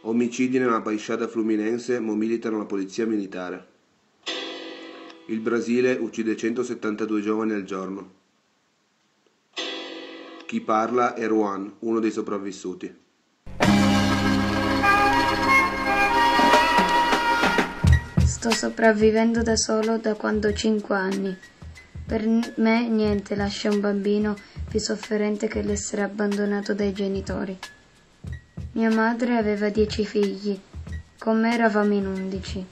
Omicidi nella Baixada Fluminense, ma militano la polizia militare. Il Brasile uccide 172 giovani al giorno. Chi parla è Juan, uno dei sopravvissuti. Sto sopravvivendo da solo da quando ho 5 anni. Per me niente lascia un bambino più sofferente che l'essere abbandonato dai genitori. Mia madre aveva 10 figli, con me eravamo in 11.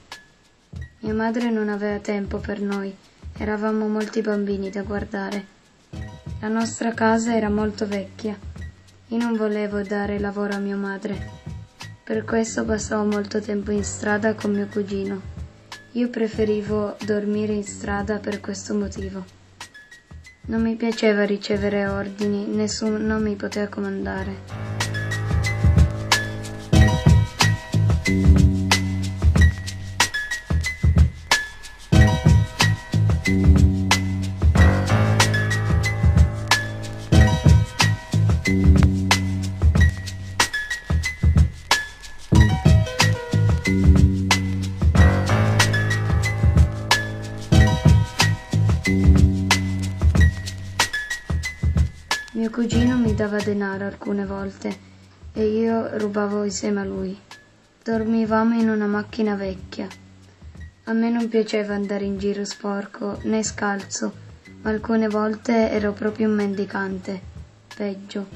Mia madre non aveva tempo per noi, eravamo molti bambini da guardare. La nostra casa era molto vecchia. Io non volevo dare lavoro a mia madre. Per questo passavo molto tempo in strada con mio cugino. Io preferivo dormire in strada per questo motivo. Non mi piaceva ricevere ordini, nessuno mi poteva comandare. Mio cugino mi dava denaro alcune volte e io rubavo insieme a lui. Dormivamo in una macchina vecchia. A me non piaceva andare in giro sporco né scalzo, ma alcune volte ero proprio un mendicante. Peggio.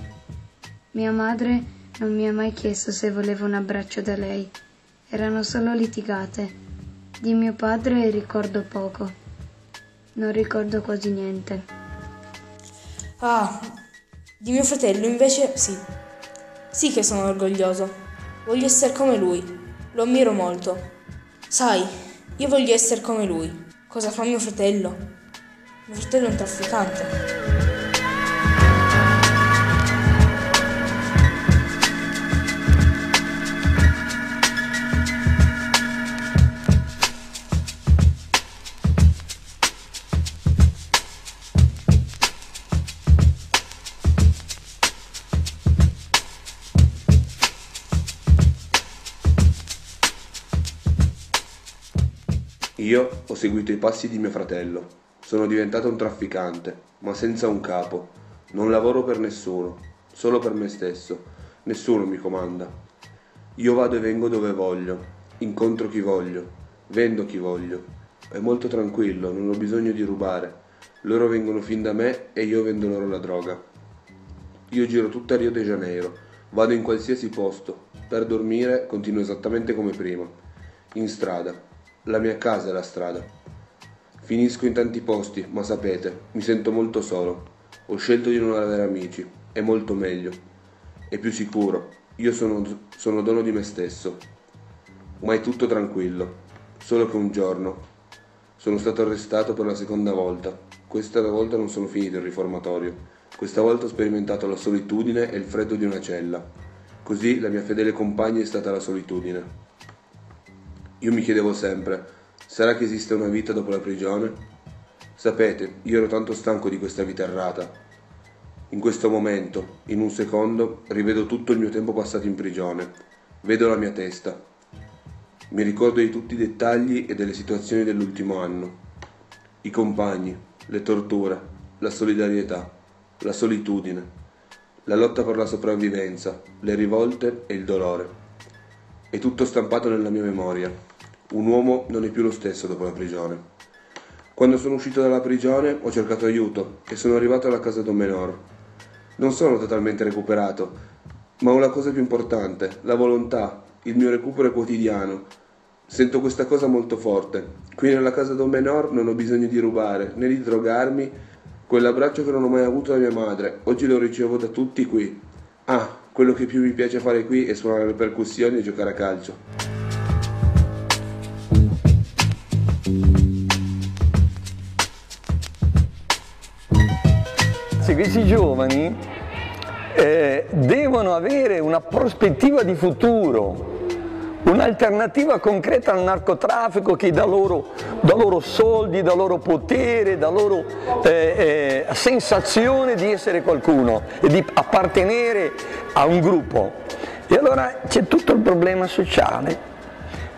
Mia madre non mi ha mai chiesto se volevo un abbraccio da lei. Erano solo litigate. Di mio padre ricordo poco. Non ricordo quasi niente. Di mio fratello invece sì. Sì che sono orgoglioso. Voglio essere come lui. Lo ammiro molto. Sai, io voglio essere come lui. Cosa fa mio fratello? Mio fratello è un trafficante. Io ho seguito i passi di mio fratello. Sono diventato un trafficante, ma senza un capo. Non lavoro per nessuno, solo per me stesso. Nessuno mi comanda. Io vado e vengo dove voglio, incontro chi voglio, vendo chi voglio. È molto tranquillo, non ho bisogno di rubare. Loro vengono fin da me e io vendo loro la droga. Io giro tutta Rio de Janeiro, vado in qualsiasi posto. Per dormire continuo esattamente come prima. In strada. La mia casa è la strada. Finisco in tanti posti, ma sapete, mi sento molto solo. Ho scelto di non avere amici, è molto meglio. È più sicuro, io sono dono di me stesso. Ma è tutto tranquillo. Solo che un giorno sono stato arrestato per la seconda volta. Questa volta non sono finito il riformatorio. Questa volta ho sperimentato la solitudine e il freddo di una cella. Così la mia fedele compagna è stata la solitudine. Io mi chiedevo sempre, sarà che esiste una vita dopo la prigione? Sapete, io ero tanto stanco di questa vita errata. In questo momento, in un secondo, rivedo tutto il mio tempo passato in prigione. Vedo la mia testa. Mi ricordo di tutti i dettagli e delle situazioni dell'ultimo anno. I compagni, le torture, la solidarietà, la solitudine, la lotta per la sopravvivenza, le rivolte e il dolore. È tutto stampato nella mia memoria. Un uomo non è più lo stesso dopo la prigione. Quando sono uscito dalla prigione ho cercato aiuto e sono arrivato alla casa Don Menor. Non sono totalmente recuperato, ma ho la cosa più importante, la volontà, il mio recupero quotidiano. Sento questa cosa molto forte. Qui nella casa Don Menor non ho bisogno di rubare, né di drogarmi. Quell'abbraccio che non ho mai avuto da mia madre, oggi lo ricevo da tutti qui. Quello che più mi piace fare qui è suonare le percussioni e giocare a calcio. Questi giovani devono avere una prospettiva di futuro, un'alternativa concreta al narcotraffico che dà loro soldi, dà loro potere, dà loro sensazione di essere qualcuno e di appartenere a un gruppo. E allora c'è tutto il problema sociale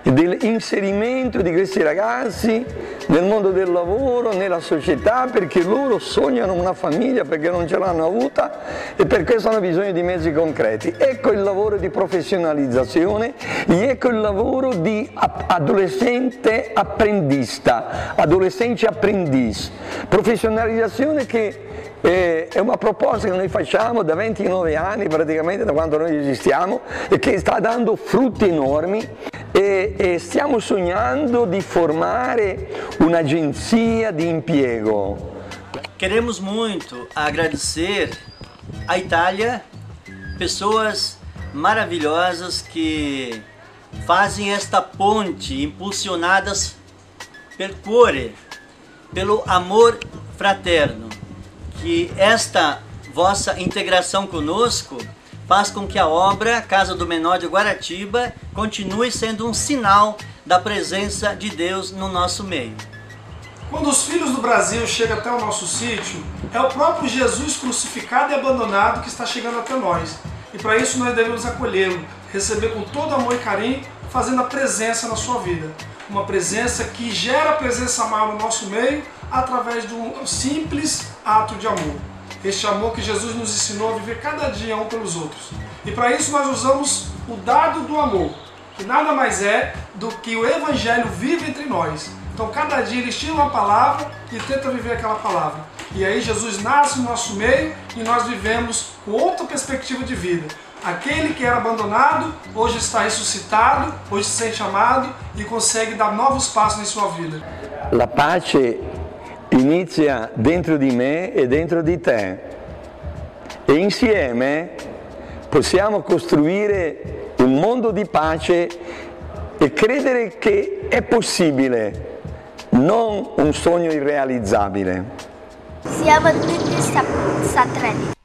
dell'inserimento di questi ragazzi nel mondo del lavoro, nella società, perché loro sognano una famiglia, perché non ce l'hanno avuta e per questo hanno bisogno di mezzi concreti. Ecco il lavoro di professionalizzazione, ecco il lavoro di adolescente apprendista, adolescente aprendiz, professionalizzazione che è una proposta che noi facciamo da 29 anni, praticamente da quando noi esistiamo, e che sta dando frutti enormi e stiamo sognando di formare un'agenzia di impiego. Queremos muito agradecer à Itália, pessoas maravilhosas que fazem esta ponte, impulsionadas per cuore, pelo amor fraterno. Que esta vossa integração conosco faz com que a obra Casa do Menor de Guaratiba continue sendo um sinal da presença de Deus no nosso meio. Quando os filhos do Brasil chegam até o nosso sítio, é o próprio Jesus crucificado e abandonado que está chegando até nós. E para isso nós devemos acolhê-lo, receber com todo amor e carinho, fazendo a presença na sua vida. Uma presença que gera a presença maior no nosso meio através de um simples ato de amor. Este amor que Jesus nos ensinou a viver cada dia um pelos outros. E para isso nós usamos o dado do amor, que nada mais é do que o Evangelho vive entre nós. Então cada dia eles tiram uma palavra e tentam viver aquela palavra. E aí Jesus nasce no nosso meio e nós vivemos com outra perspectiva de vida. Aquele que era abandonado, hoje está ressuscitado, hoje se sente amado e consegue dar novos passos em sua vida. La pace inizia dentro di me e dentro di te e insieme possiamo costruire un mondo di pace e credere che è possibile, non un sogno irrealizzabile. Siamo tutti satreni.